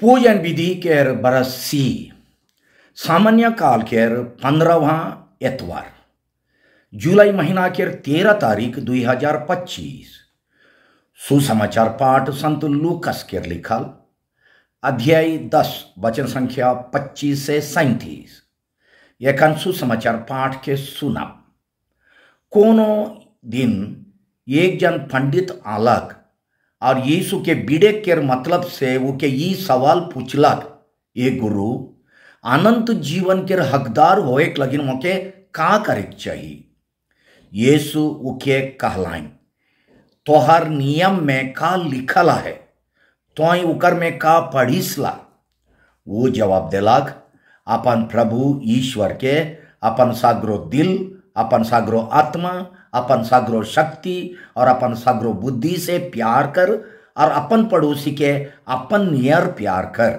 पूजन विधि केर बरस सी सामान्य काल केर 15वां एतवार जुलाई महीना केर 13 तारीख 2025 सुसमाचार पाठ संत लूकस केर लिखल अध्याय 10 वचन संख्या 25 से 37। एखन सुसमाचार पाठ के सुनब। कोनो दिन एक जन पंडित आलक और यीशु के बीड़े केर मतलब से वो के ये सवाल पूछलक, ए गुरु, अनंत जीवन केर हकदार होए लगिन मोके का करे चाहिए? यीशु उके कहलाइन, तोहर नियम में का लिखल है, तोई उकर में का पढ़िसला? वो जवाब दिलक, अपन प्रभु ईश्वर के अपन सागरो दिल, अपन सागरो आत्मा, अपन सागरो शक्ति और अपन सागरो बुद्धि से प्यार कर और अपन पड़ोसी के अपन नियर प्यार कर।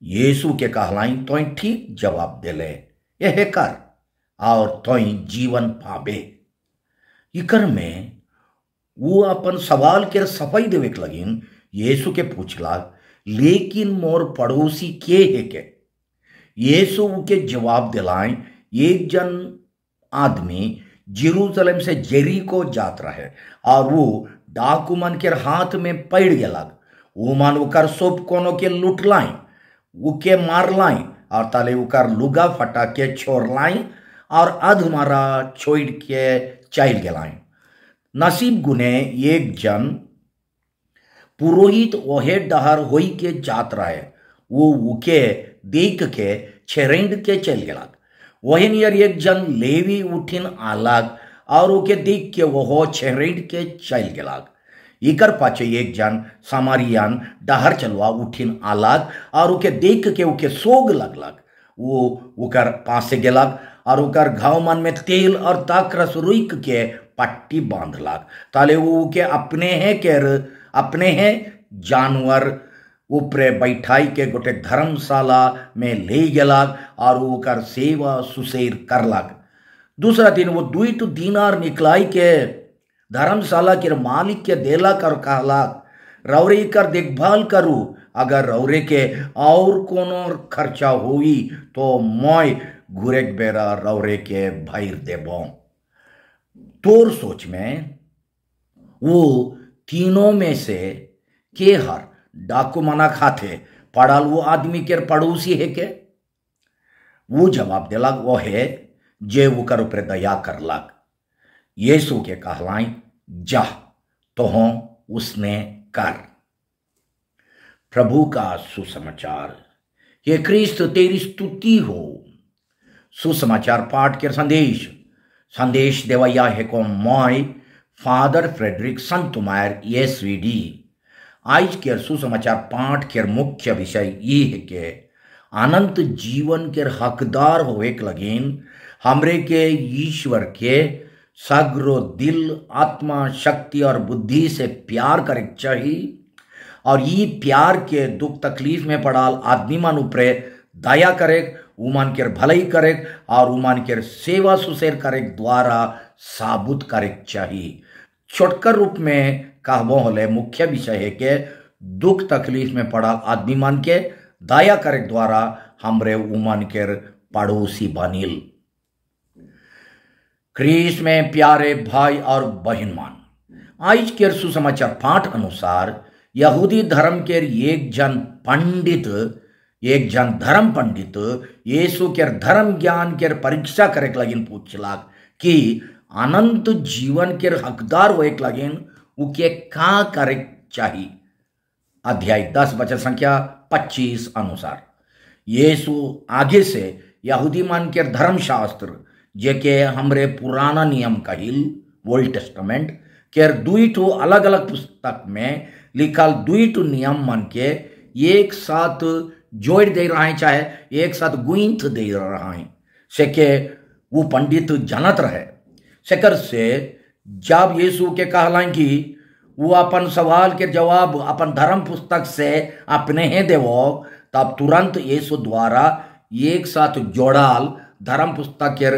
यीशु के कहलाइन, तोई ठीक जवाब दिले, यह कर और तोई जीवन पाबे। इकर में वो अपन सवाल के सफाई देवे के लगिन यीशु के पूछला, लेकिन मोर पड़ोसी के है के? यीशु के जवाब दिलाएं, एक जन आदमी जेरूसलम से जेरीको जात रहे और वो डाकुमन के हाथ में पड़ गलक। उमन उकर सोप कोनो के लुटलाइन, उके मारलाइन और ताले उकर लुगा फटा के छोड़लाइन और अधमरा छोड़ के चल गलाइन। नसीब गुने एक जन पुरोहित ओहे डहर होई के जात रहे, वो उके देख के छेरेंड के चल गलक। वही नियर एक जन लेवी उठिन आलक और उके देख के वो छेरेंड के चल गलक। इकर पाछे एक जन सामरियन डहर चलवा उठिन आलक और उके देख के उके सोग लगलक। वो उकर पासे गेलक और उकर घाव मन में तेल और ताकरस रुइक के पट्टी बांधलक। ताले वो के अपने हैं जानवर ऊपरे बैठाई के गोटे धर्मशाला में ले गेलक और ओकर सेवा सुसेर करलक। दूसरा दिन वो 2 दीनार निकलाई के धर्मशाला के मालिक के देलक और कहलक, रौरे कर देखभाल करू, अगर रौरे के और कोनो खर्चा हुई तो मैं घुरेक बेरा रौरे के भैर देबो। तोर सोच में वो तीनों में से के हर डाकू मना खाते पड़ल वो आदमी के पड़ोसी है के? वो जवाब दिलक, वो है जे उकर ऊपर दया करलक। यीशु के कहलाइन, जा तो उसने कर। प्रभु का सुसमाचार। ये क्रिस्त तेरी स्तुति हो। सुसमाचार पाठ के संदेश देवैया है को मैं फादर फ्रेडरिक संतुमायर एसवीडी। आज के सुसमाचार पाठ के मुख्य विषय ये है कि अनंत जीवन के हकदार होवे के लगिन हमरे के ईश्वर के सगरो दिल, आत्मा, शक्ति और बुद्धि से प्यार करे चाहिए और ये प्यार के दुख तकलीफ में पड़ाल आदमी मन ऊपरे दया करे, उमन के भलाई करे और उमन के सेवा सुसेर करे द्वारा साबुत करे चाहिए। छोटकर रूप में कहबो होले मुख्य विषय है कि दुख तकलीफ में पड़ा आदमी मन के दया करे द्वारा हमरे उमन के पड़ोसी बनिल। क्रिस्त में प्यारे भाई और बहन मान, आज के सुसमाचार पाठ अनुसार यहूदी धर्म के एक जन धर्म पंडित यीशु के धर्म ज्ञान के परीक्षा करे लगिन पूछलक कि अनंत जीवन के हकदार होए लगिन उके का करे चाहिए। अध्याय 10 वचन संख्या 25 अनुसार यीशु आगे से यहूदी मन के धर्मशास्त्र जेके हमरे पुराना नियम कहिल ओल्ड टेस्टामेंट के 2 अलग अलग पुस्तक में लिखल 2 नियम मन के एक साथ जोड़ दे रहा है, चाहे एक साथ गुंथ दे रहा है से के वो पंडित जानत रहे। सेकर से जब यीशु के कहलाइन कि वो अपन सवाल के जवाब अपन धर्म पुस्तक से अपने ही देवो, तब तुरंत यीशु द्वारा एक साथ जोड़ाल धर्म पुस्तक के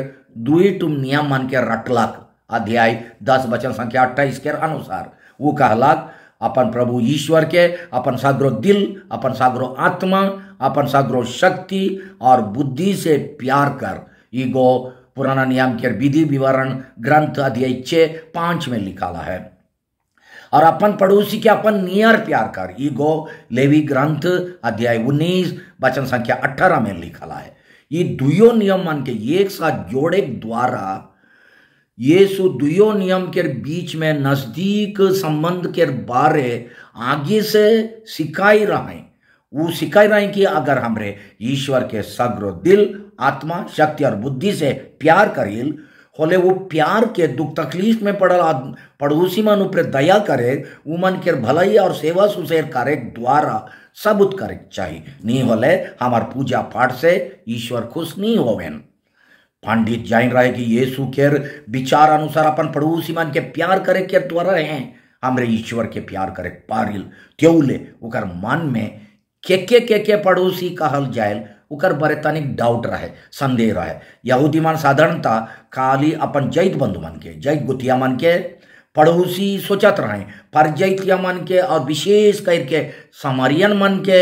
2 नियम मन के रटलक। अध्याय 10 वचन संख्या 28 के अनुसार वो कहलक, अपन प्रभु ईश्वर के अपन सागरो दिल, अपन सागरो आत्मा, अपन सागरो शक्ति और बुद्धि से प्यार कर। ईगो पुराना नियम के विधि विवरण ग्रंथ अध्याय 6:5 में लिखाला है। और अपन पड़ोसी के अपन नियर प्यार कर। ईगो लेवी ग्रंथ अध्याय 19 वचन संख्या 18 में लिखाला है। ये दुयो नियम मान के एक साथ जोड़े द्वारा यीशु दुयो नियम के बीच में नजदीक संबंध के बारे आगे से सिखाई रहे। वो सिखाई रहे कि अगर हमरे ईश्वर के सग्र दिल, आत्मा, शक्ति और बुद्धि से प्यार करिल होले, वो प्यार के दुख तकलीफ में पड़ल पड़ोसी मन ऊपर दया करे, वो मन के भलाई और सेवा सुसेर करे द्वारा सबूत करे चाहिए। नहीं होले हमार पूजा पाठ से ईश्वर खुश नहीं होवेन। पंडित जान रहे कि यीशु के विचार अनुसार अपन पड़ोसी मन के प्यार करे के द्वारा हैं हमरे ईश्वर के प्यार करे पारिल। त्योले उकर मन में के पड़ोसी कहल जाए उकर बरे तनिक डाउट रहे, संदेह रहे। यहूदी मन साधारणता खाली अपन जैत बंधु मन के, जैत गुतिया मन के पड़ोसी सोचत रहे, पर जैतिया मन के और विशेष करके समरियन मन के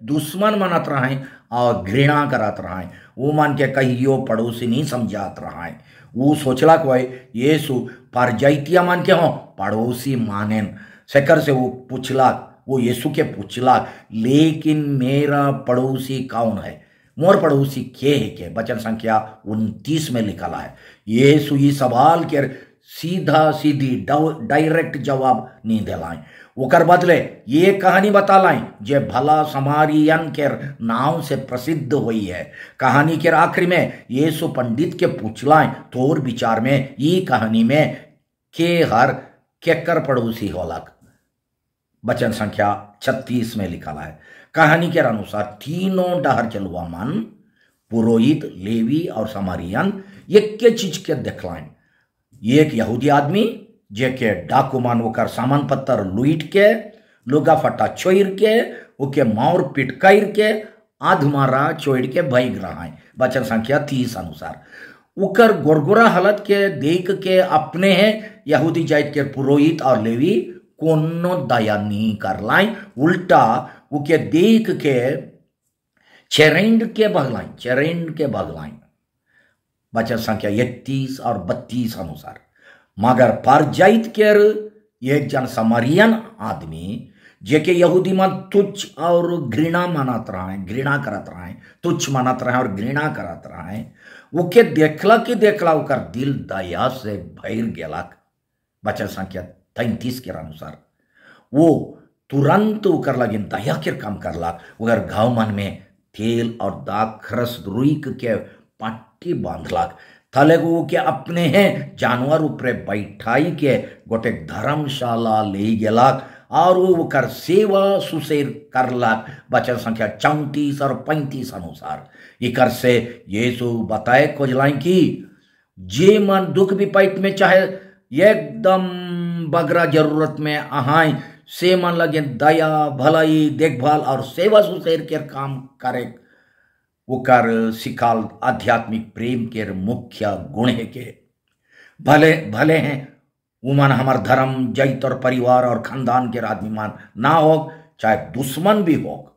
दुश्मन मनत रहे और घृणा करत रहे। वो मन के कहियो पड़ोसी नहीं समझात रहे। वो सोचला कोई यीशु पर जैतिया मन के हो पड़ोसी मानेन। सेकर से वो पूछला, वो यीशु के पूछला, लेकिन मेरा पड़ोसी कौन है? मोर पड़ोसी के है के? वचन संख्या 29 में लिखला है। यीशु ये सवाल के सीधा सीधी डायरेक्ट जवाब नहीं दिलाए। ओकर बदले ये कहानी बतालाएं जे भला समारियन के नाव से प्रसिद्ध हुई है। कहानी के आखिरी में यीशु पंडित के पूछलाएं तोर विचार में ये कहानी में के हर केकर पड़ोसी होलक। वचन संख्या 36 में लिखा है। कहानी के अनुसार तीनों डहर चलुआ मन, पुरोहित, लेवी और समारियन एक के चीज के देखलाएं। एक यहूदी आदमी जेके डाकू मान ओकर सामान पत्तर लुइट के, लुगा फटा छोड़ के, ओके मार पिटकाइर के, आधमारा छोड़ के भैग रहा है। वचन संख्या 30 अनुसार उकर गोरगोरा हालत के देख के अपने हैं यहूदी जात के पुरोहित और लेवी कोनो दया नहीं करलाई, उल्टा उके देख के चरेंड के भगलाई। वचन संख्या 31 और 32 अनुसार मगर पर जाइत के एक जन समरियन आदमी जेके यहूदी मन तुच्छ और घृणा मानत रहे, घृणा करत रहे, तुच्छ मानत रहे और घृणा करत रहे, उके देखला उकर दिल दया से भर गेलक। वचन संख्या 33 के अनुसार वो तुरंत उकर लगिन दया के काम करलक। उगर घाव मन में तेल और दाग खरस रुइक के पट्टी बांधलक। थले को के अपने हैं जानवर ऊपरे बैठाई के गोटे धर्मशाला ले गेलक और वो कर सेवा सुसेर करलक। वचन संख्या 34 और 35 अनुसार इकर से यीशु बताए खोजलाएं कि जे मन दुख विपैत में चाहे एकदम बगरा जरूरत में आहाय से मन लगे दया, भलाई, देखभाल और सेवा सुसेर के काम करे। उकर सिखाल आध्यात्मिक प्रेम के मुख्य गुण है के भले हैं उमन हमार धर्म, जैत और परिवार और खानदान के आदमी मान ना हो, चाहे दुश्मन भी हो।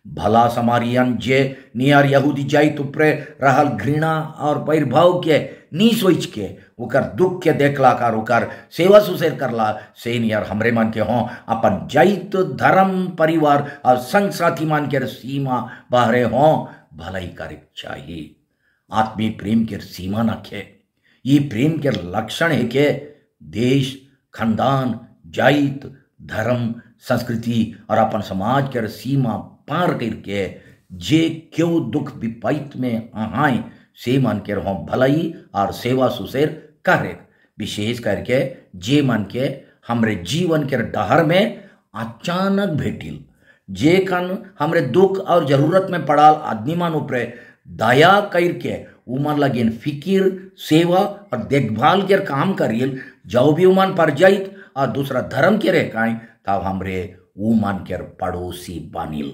भला समारियन जे नियर यहूदी जाइत ऊपरे रहल घृणा और वैरभाव के नी सोच के उकर दुख के देखला कर उकर सेवा सुसेर करला से नियर हमरे मन के हों अपन जाइत, धर्म, परिवार और संग साथी मान के सीमा बाहरे हों भलाई करे चाहिए। आत्मीय प्रेम के सीमा नखे। ये प्रेम के लक्षण है के देश, खानदान, जाइत, धर्म, संस्कृति और अपन समाज के सीमा पार करके जे क्यों दुख विपैत में आहाय से मन के रहो भलाई और सेवा सुसेर करे। विशेष करके जे मन के हमरे जीवन के डहर में अचानक भेटिल, जे कन हमरे दुख और जरूरत में पड़ाल आदमी मन ऊपरे दया करके उमन लगिन फिकिर, सेवा और देखभाल के काम करिल। जो भी उमन पर जाइत और दूसरा धर्म के रेखाएं तब हमरे उमन के पड़ोसी बनिल।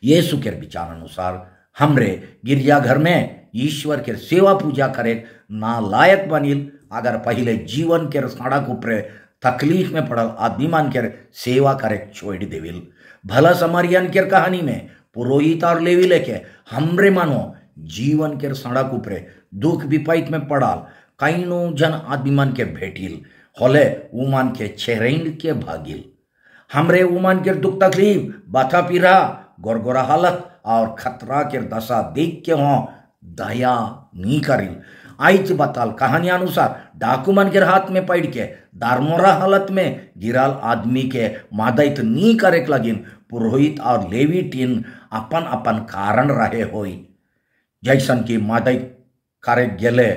यीशु के विचार अनुसार हमरे गिरजाघर में ईश्वर के सेवा पूजा करे ना लायक बनिल अगर पहले जीवन के सड़क ऊपरे तकलीफ में पड़ल आदमी मान के सेवा करे छोड़ देविल। भला समरियन के कहानी में पुरोहित और लेवी लेके हमरे मानो जीवन के सड़क उपरे दुख विपैत में पड़ाल कईनो जन आदमी मन के भेटिल होले उमान के छेरेंड के भागिल। हमरे उमान के दुख तकलीफ बाथा पीरा गोरगोरा हालत और खतरा के दशा देख के हो दया नहीं करिल। आइच बताल कहानी अनुसार डाकू मन के हाथ में पड़ के दारमोरा हालत में गिराल आदमी के मदद नहीं करे लगिन पुरोहित और लेवी टीन अपन अपन कारण रहे होई। जैसन की मदद करे गेले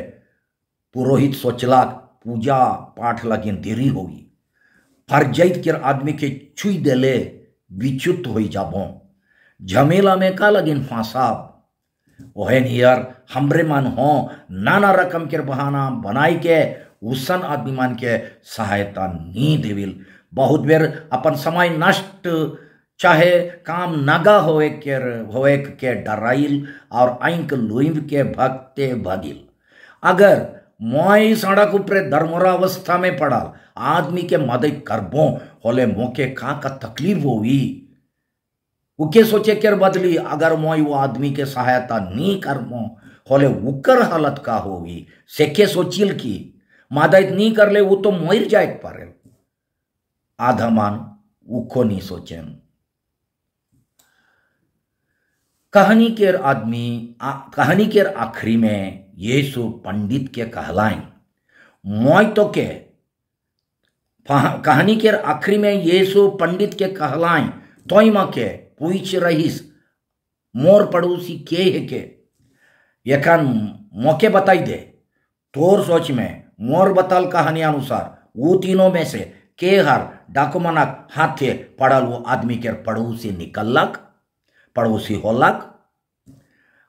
पुरोहित सोचला पूजा पाठ लगिन देरी होगी पर जैत के आदमी के छुई देले विच्युत हो जाबो झमेला में का लगिन फांसाब। ओहन हियर हमरे मन हो नाना रकम के बहाना बनाई के उसन आदमी मान के सहायता नहीं देविल। बहुत बेर अपन समय नष्ट चाहे काम नगा होए के डराइल और आंक लुइव के भगते भगिल। अगर मोई सड़क ऊपर दरमोरा अवस्था में पड़ाल आदमी के मदद करबो होले मोके का तकलीफ होगी उके सोचे के बदली अगर मोई वो आदमी के सहायता नहीं करबो होले उकर हालत का होगी सेके सोचिल की मदद नहीं कर ले वो तो मोर जाए पारे। आधा मान उको नहीं सोचेन। कहानी के आखिरी में यीशु पंडित के कहलाएं मोय तो के कहानी के आखिरी में यीशु पंडित के कहलाएं तोय मां के पूछ रहीस मोर पड़ोसी के है के यखन मौके बताई दे तोर सोच में मोर बताल कहानी अनुसार वो तीनों में से के हर डाकुमनक हाथे पड़ल वो आदमी के पड़ोसी निकलक पड़ोसी होलक।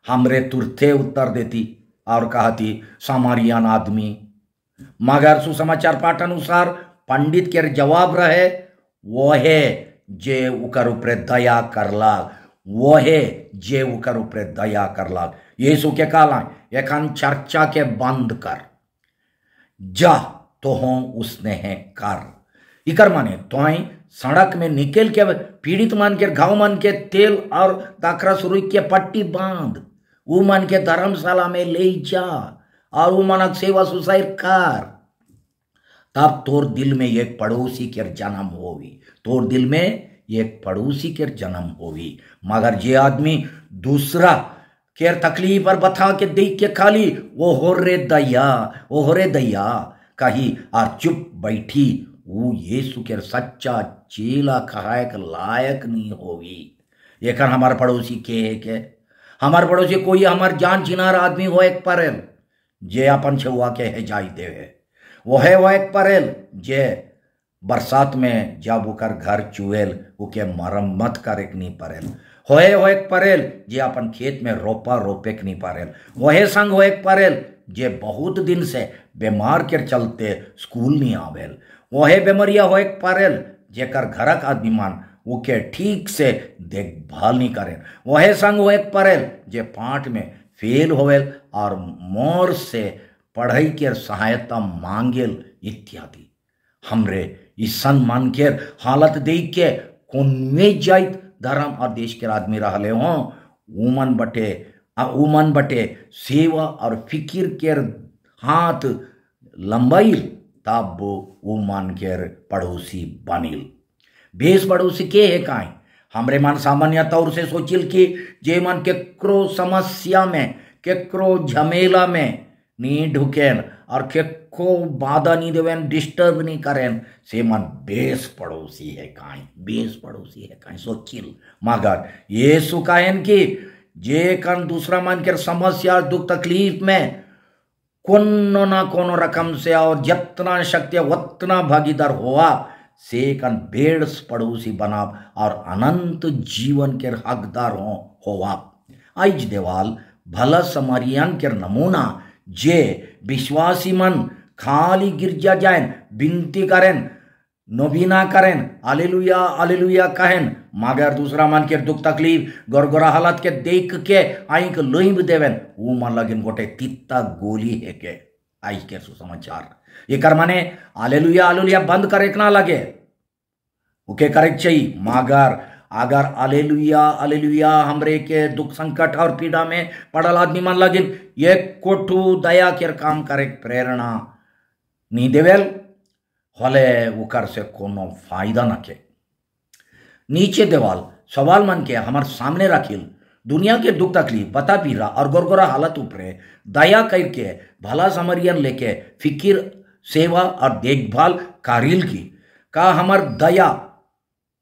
हमरे तुरते उत्तर देती और कहती सामरियन आदमी। मगर सुसमाचार पाठ अनुसार पंडित के जवाब रहे वो है जे उकर ऊपर दया करलाग वो है जे उकर ऊपर दया करलाग। यीशु के कहला एखन चर्चा के बंद कर जा तो हो उसने है कर इकर माने तोय सड़क में निकल के पीड़ित मान के घाव मान के तेल और दाखरा सुरुई के पट्टी बांध वो मन के धर्मशाला में ले जा और वो मनक सेवा सुसाइर कर तब तोर दिल में एक पड़ोसी के जन्म होगी तोर दिल में एक पड़ोसी के जन्म होगी। मगर जे आदमी दूसरा के तकलीफ और बता के देख के खाली वो हो रे दैया कही और चुप बैठी वो यीशु के सच्चा चेला कहाए के लायक नहीं होगी। एक हमारे पड़ोसी के हमार पड़ोसी कोई हमार जान चिनार आदमी हो एक परेल जे अपन छुआ के है जाई देवे वो एक परेल जे बरसात में जब उकर घर चुएल उके मरम्मत करे नहीं परेल हो एक परेल जे अपन खेत में रोपे के नहीं परेल वहे संग हो एक परेल जे बहुत दिन से बीमार के चलते स्कूल नहीं आवेल वहे बेमरिया हो एक परेल जेकर घरक आदमी मान उके ठीक से देखभाल नहीं करें वहे संग वो एक परेल जे पाठ में फेल होवेल और मोर से पढ़ाई के सहायता मांगेल इत्यादि। हमरे इस सम्मान के हालत देख के कोनवे जाइत धर्म और देश के आदमी रहले हों उमन बटे सेवा और फिकिर के हाथ लंबाइल तब वो उमन के पड़ोसी बनिल। बेस पड़ोसी के है काई हमरे मन सामान्य तौर से सोचिल कि जे मन केकरो समस्या में केकरो झमेला में नहीं ढुकेन और केको बाधा नहीं देवेन डिस्टर्ब नहीं करेन से मन बेस पड़ोसी है काई सोचिल। मगर यीशु कहन कि जे कन दूसरा मन के समस्या दुख तकलीफ में कोनो ना कोनो रकम से और जितना शक्ति उतना भागीदार हुआ से कन बेड़स पड़ोसी बनाब और अनंत जीवन के हकदार होवा। आइज देवाल भला समरियन के नमूना जे विश्वासी मन खाली गिरजा जाएन विनती करें नबीना करें अलेलुया कहें मगर दूसरा मन के दुख तकलीफ गोरगोरा हालत के देख के आंख लोइब देवेन वो मन लगिन गोटे तित्ता गोली है के आई के सुसमाचार ये कर माने आलेलुया आलेलुया बंद करे ना लगे, ओके करे चाहिए। मगर अगर आलेलुया आलेलुया हमरे के दुख संकट और पीड़ा में पड़ल आदमी मन लगिन ये कोठू दया के काम करे प्रेरणा नहीं देवेल होले उकर से कोनो फायदा न के। नीचे देवाल सवाल मन के हमार सामने रखिल दुनिया के दुख तकलीफ बता पीरा और गोरगोरा हालत ऊपरे दया करके भला समरियन लेके फिकिर सेवा और देखभाल कारिल की का हमार दया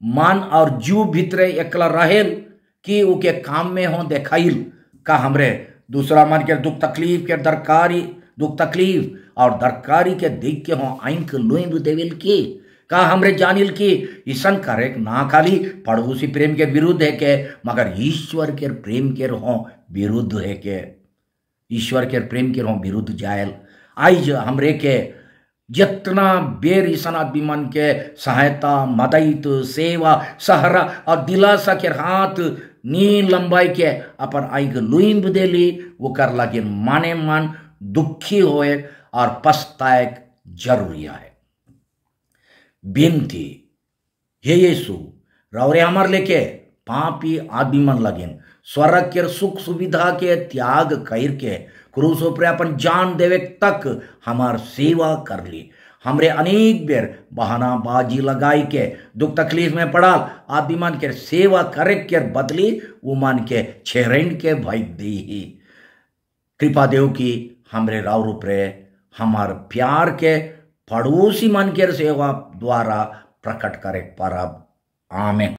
मान और जीव भीतरे एकला रहेल कि उके काम में हो देखाइल का हमरे दूसरा मन के दुख तकलीफ के दरकारी दुख तकलीफ और दरकारी के देख के हो आंख लोइब देविल की का हमरे जानिल की ईसन करे ना खाली पड़ोसी प्रेम के विरुद्ध है के मगर ईश्वर के प्रेम के हो विरुद्ध है के ईश्वर के प्रेम के हो विरुद्ध जायल। आज हमरे के जितना बेर ईसन आदमी मन के सहायता मदद सेवा सहारा और दिलासा के हाथ नी लंबाई के अपन आइग लुइब देली वो कर लगे माने मन दुखी होए और पछताए जरूरी है। बेनती हे यीशु रौरे हमार लेके पापी आदमी मन लगेन स्वर्ग के सुख सुविधा के त्याग कर के क्रूस पर अपन जान देवे तक हमार सेवा कर ली। हमरे अनेक बेर बहाना बाजी लगाई के दुख तकलीफ में पड़ाल आदमी मन के सेवा करे के बदली वो मन के छेरेन के भाई दी। कृपा देव की हमरे राव रूप रे हमार प्यार के पड़ोसी मन के सेवा द्वारा प्रकट करे परब। आमीन।